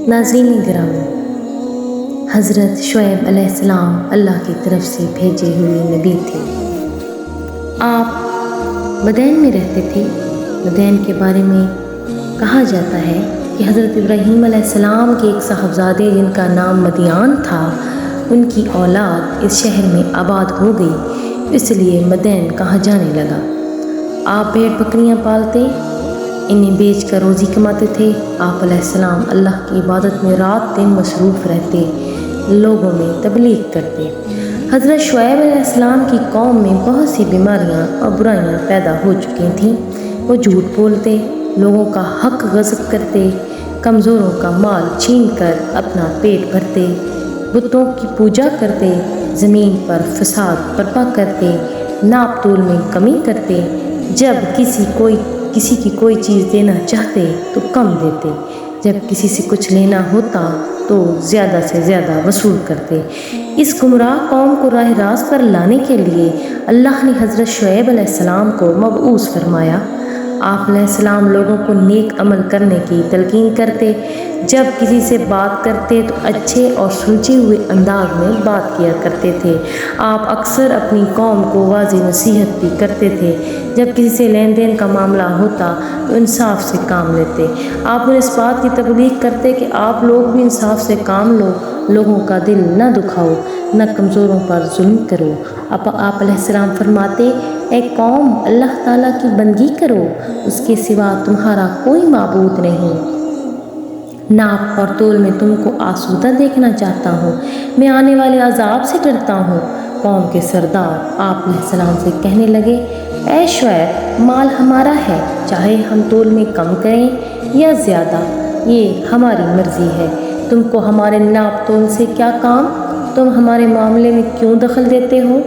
ناظرین گرامی، حضرت شعیب علیہ السلام اللہ کی طرف سے بھیجے ہوئے نبی تھے۔ آپ مدین میں رہتے تھے۔ مدین کے بارے میں کہا جاتا ہے کہ حضرت ابراہیم علیہ السلام کے ایک صاحبزادے جن کا نام مدیان تھا، ان کی اولاد اس شہر میں آباد ہو گئی، اس لیے مدین کہا جانے لگا۔ آپ بھیڑ بکریاں پالتے، انہیں بیچ کر روزی کماتے تھے۔ آپ علیہ السلام اللہ کی عبادت میں رات دن مصروف رہتے، لوگوں میں تبلیغ کرتے۔ حضرت شعیب علیہ السلام کی قوم میں بہت سی بیماریاں اور برائیاں پیدا ہو چکی تھیں۔ وہ جھوٹ بولتے، لوگوں کا حق غصب کرتے، کمزوروں کا مال چھین کر اپنا پیٹ بھرتے، بتوں کی پوجا کرتے، زمین پر فساد برپا کرتے، ناپ تول میں کمی کرتے، جب کسی کی کوئی چیز دینا چاہتے تو کم دیتے، جب کسی سے کچھ لینا ہوتا تو زیادہ سے زیادہ وصول کرتے۔ اس گمراہ قوم کو راہ راست پر لانے کے لیے اللہ نے حضرت شعیب علیہ السلام کو مبعوث فرمایا۔ آپ علیہ السلام لوگوں کو نیک عمل کرنے کی تلقین کرتے، جب کسی سے بات کرتے تو اچھے اور سلجھے ہوئے انداز میں بات کیا کرتے تھے۔ آپ اکثر اپنی قوم کو واضح نصیحت بھی کرتے تھے، جب کسی سے لین دین کا معاملہ ہوتا تو انصاف سے کام لیتے۔ آپ انہیں اس بات کی تبلیغ کرتے کہ آپ لوگ بھی انصاف سے کام لو، لوگوں کا دل نہ دکھاؤ، نہ کمزوروں پر ظلم کرو۔ آپ علیہ السلام فرماتے، اے قوم، اللہ تعالیٰ کی بندگی کرو، اس کے سوا تمہارا کوئی معبود نہیں۔ ناپ اور تول میں تم کو آسودہ دیکھنا چاہتا ہوں، میں آنے والے عذاب سے ڈرتا ہوں۔ قوم کے سردار آپ علیہ السلام سے کہنے لگے، اے شعیب، مال ہمارا ہے، چاہے ہم تول میں کم کریں یا زیادہ، یہ ہماری مرضی ہے، تم کو ہمارے ناپ تول سے کیا کام؟ تم ہمارے معاملے میں کیوں دخل دیتے ہو؟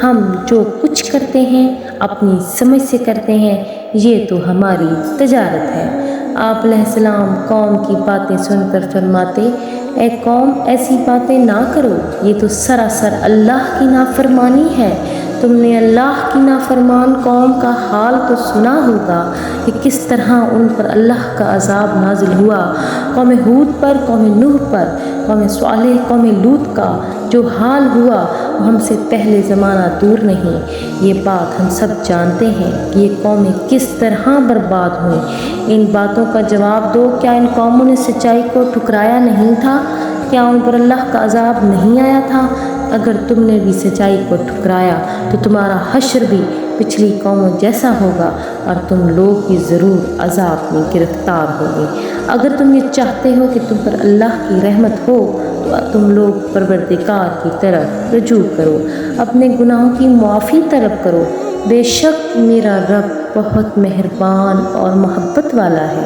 ہم جو کچھ کرتے ہیں اپنی سمجھ سے کرتے ہیں، یہ تو ہماری تجارت ہے۔ آپ علیہ السلام قوم کی باتیں سن کر فرماتے، اے قوم، ایسی باتیں نہ کرو، یہ تو سراسر اللہ کی نافرمانی ہے۔ تم نے اللہ کی نافرمان قوم کا حال تو سنا ہوگا کہ کس طرح ان پر اللہ کا عذاب نازل ہوا۔ قوم ہود پر، قوم نوح پر، قوم صالح، قوم لوط کا جو حال ہوا وہ ہم سے پہلے زمانہ دور نہیں۔ یہ بات ہم سب جانتے ہیں کہ یہ قومیں کس طرح برباد ہوئیں۔ ان باتوں کا جواب دو، کیا ان قوموں نے سچائی کو ٹھکرایا نہیں تھا؟ کیا ان پر اللہ کا عذاب نہیں آیا تھا؟ اگر تم نے بھی سچائی کو ٹھکرایا تو تمہارا حشر بھی پچھلی قوموں جیسا ہوگا اور تم لوگ بھی ضرور عذاب میں گرفتار ہوگے۔ اگر تم یہ چاہتے ہو کہ تم پر اللہ کی رحمت ہو تو تم لوگ پروردگار کی طرف رجوع کرو، اپنے گناہوں کی معافی طلب کرو، بے شک میرا رب بہت مہربان اور محبت والا ہے۔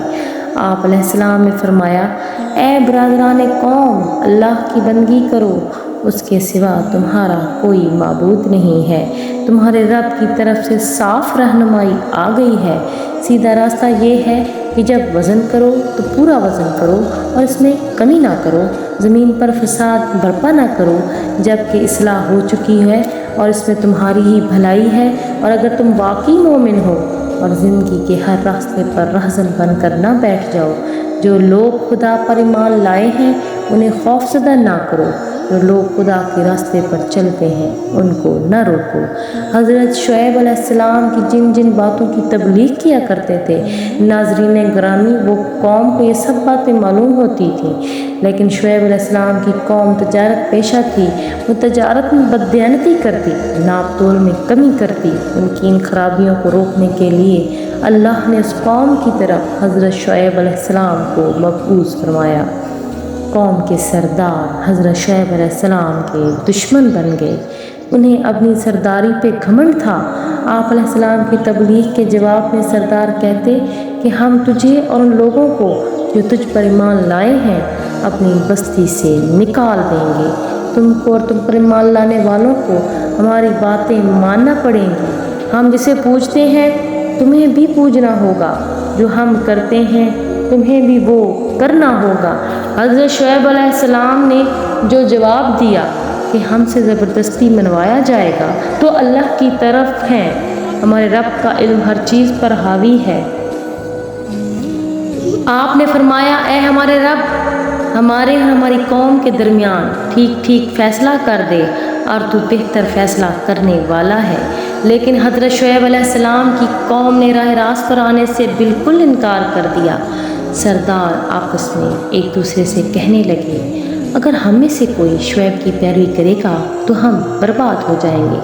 آپ علیہ السلام نے فرمایا، اے برادران قوم، اللہ کی بندگی کرو، اس کے سوا تمہارا کوئی معبود نہیں ہے۔ تمہارے رب کی طرف سے صاف رہنمائی آ گئی ہے۔ سیدھا راستہ یہ ہے کہ جب وزن کرو تو پورا وزن کرو اور اس میں کمی نہ کرو، زمین پر فساد برپا نہ کرو جب کہ اصلاح ہو چکی ہے اور اس میں تمہاری ہی بھلائی ہے۔ اور اگر تم واقعی مومن ہو اور زندگی کے ہر راستے پر رہزن بن کر نہ بیٹھ جاؤ، جو لوگ خدا پر ایمان لائے ہیں انہیں خوفزدہ نہ کرو، جو لوگ خدا کے راستے پر چلتے ہیں ان کو نہ روکو۔ حضرت شعیب علیہ السلام کی جن جن باتوں کی تبلیغ کیا کرتے تھے، ناظرین گرامی، وہ قوم کو یہ سب باتیں معلوم ہوتی تھیں، لیکن شعیب علیہ السلام کی قوم تجارت پیشہ تھی۔ وہ تجارت میں بددیانتی کرتی، ناپ تول میں کمی کرتی۔ ان کی ان خرابیوں کو روکنے کے لیے اللہ نے اس قوم کی طرف حضرت شعیب علیہ السلام کو مبعوث فرمایا۔ قوم کے سردار حضرت شعیب علیہ السلام کے دشمن بن گئے، انہیں اپنی سرداری پہ گھمنڈ تھا۔ آپ علیہ السلام کی تبلیغ کے جواب میں سردار کہتے کہ ہم تجھے اور ان لوگوں کو جو تجھ پر ایمان لائے ہیں اپنی بستی سے نکال دیں گے۔ تم کو اور تم پر ایمان لانے والوں کو ہماری باتیں ماننا پڑیں گی۔ ہم جسے پوجتے ہیں تمہیں بھی پوجنا ہوگا، جو ہم کرتے ہیں تمہیں بھی وہ کرنا ہوگا۔ حضرت شعیب علیہ السلام نے جو جواب دیا کہ ہم سے زبردستی منوایا جائے گا تو اللہ کی طرف ہیں، ہمارے رب کا علم ہر چیز پر حاوی ہے۔ آپ نے فرمایا، اے ہمارے رب، ہمارے اور ہماری قوم کے درمیان ٹھیک ٹھیک فیصلہ کر دے اور تو بہتر فیصلہ کرنے والا ہے۔ لیکن حضرت شعیب علیہ السلام کی قوم نے راہ راست پر آنے سے بالکل انکار کر دیا۔ سردار آپس میں ایک دوسرے سے کہنے لگے، اگر ہم میں سے کوئی شعیب کی پیروی کرے گا تو ہم برباد ہو جائیں گے۔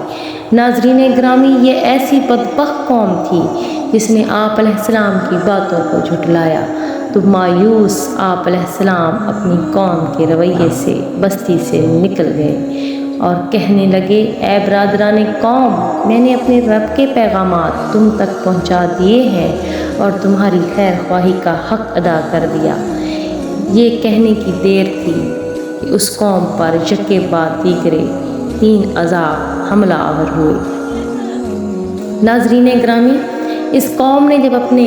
ناظرین گرامی، یہ ایسی بدبخت قوم تھی جس نے آپ علیہ السلام کی باتوں کو جھٹلایا، تو مایوس آپ علیہ السلام اپنی قوم کے رویے سے بستی سے نکل گئے اور کہنے لگے، اے برادران قوم، میں نے اپنے رب کے پیغامات تم تک پہنچا دیے ہیں اور تمہاری خیر خواہی کا حق ادا کر دیا۔ یہ کہنے کی دیر تھی کہ اس قوم پر یکے بعد دیگرے 3 عذاب حملہ آور ہوئے۔ ناظرین گرامی، اس قوم نے جب اپنے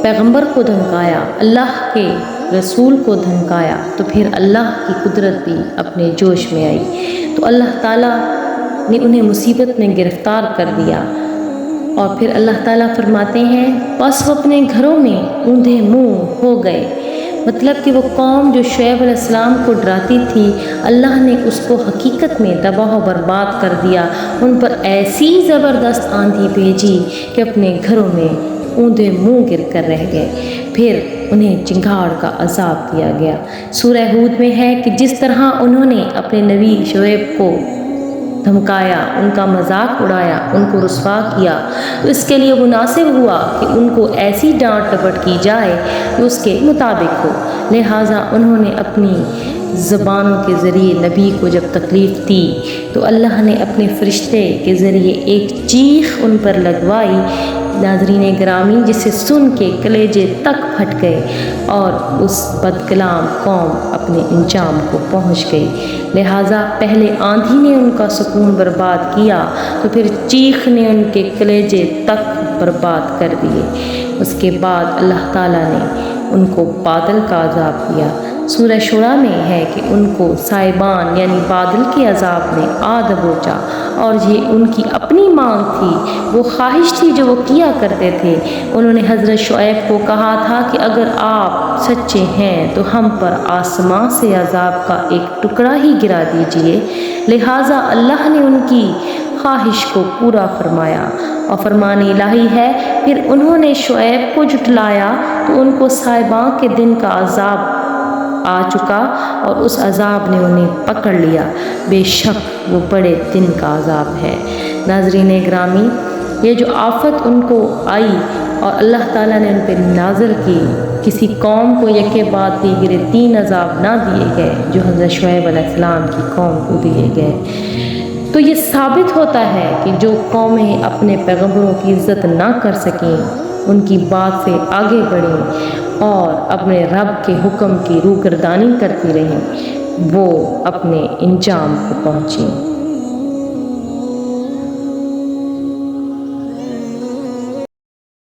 پیغمبر کو دھمکایا، اللہ کے رسول کو دھمکایا، تو پھر اللہ کی قدرت بھی اپنے جوش میں آئی، تو اللہ تعالیٰ نے انہیں مصیبت میں گرفتار کر دیا۔ اور پھر اللہ تعالیٰ فرماتے ہیں، بس وہ اپنے گھروں میں اوندھے منہ ہو گئے۔ مطلب کہ وہ قوم جو شعیب علیہ السلام کو ڈراتی تھی، اللہ نے اس کو حقیقت میں تباہ و برباد کر دیا۔ ان پر ایسی زبردست آندھی بھیجی کہ اپنے گھروں میں اوندھے منہ گر کر رہ گئے۔ پھر انہیں چنگاڑ کا عذاب دیا گیا۔ سورہ ہود میں ہے کہ جس طرح انہوں نے اپنے نبی شعیب کو دھمکایا، ان کا مذاق اڑایا، ان کو رسوا کیا، تو اس کے لیے مناسب ہوا کہ ان کو ایسی ڈانٹ ڈپٹ کی جائے جو اس کے مطابق ہو۔ لہٰذا انہوں نے اپنی زبانوں کے ذریعے نبی کو جب تکلیف دی تو اللہ نے اپنے فرشتے کے ذریعے ایک چیخ ان پر لگوائی، ناظرین گرامی، جسے سن کے کلیجے تک پھٹ گئے اور اس بدکلام قوم اپنے انجام کو پہنچ گئی۔ لہٰذا پہلے آندھی نے ان کا سکون برباد کیا تو پھر چیخ نے ان کے کلیجے تک برباد کر دیے۔ اس کے بعد اللہ تعالیٰ نے ان کو بادل کا عذاب دیا۔ سورہ شورا میں ہے کہ ان کو سائبان یعنی بادل کے عذاب نے آ دبوچا، اور یہ ان کی اپنی مانگ تھی، وہ خواہش تھی جو وہ کیا کرتے تھے۔ انہوں نے حضرت شعیب کو کہا تھا کہ اگر آپ سچے ہیں تو ہم پر آسمان سے عذاب کا ایک ٹکڑا ہی گرا دیجئے۔ لہٰذا اللہ نے ان کی خواہش کو پورا فرمایا، اور فرمان الہی ہے پھر انہوں نے شعیب کو جھٹلایا تو ان کو سائباں کے دن کا عذاب آ چکا اور اس عذاب نے انہیں پکڑ لیا۔ بے شک وہ بڑے دن کا عذاب ہے۔ ناظرین گرامی، یہ جو آفت ان کو آئی اور اللہ تعالیٰ نے ان پہ نازل کی، کسی قوم کو یکے بعد دیگرے 3 عذاب نہ دیے گئے جو حضرت شعیب علیہ السلام کی قوم کو دیے گئے، تو یہ ثابت ہوتا ہے کہ جو قومیں اپنے پیغمبروں کی عزت نہ کر سکیں، ان کی بات سے آگے بڑھیں اور اپنے رب کے حکم کی روگردانی کرتی رہیں، وہ اپنے انجام کو پہنچیں۔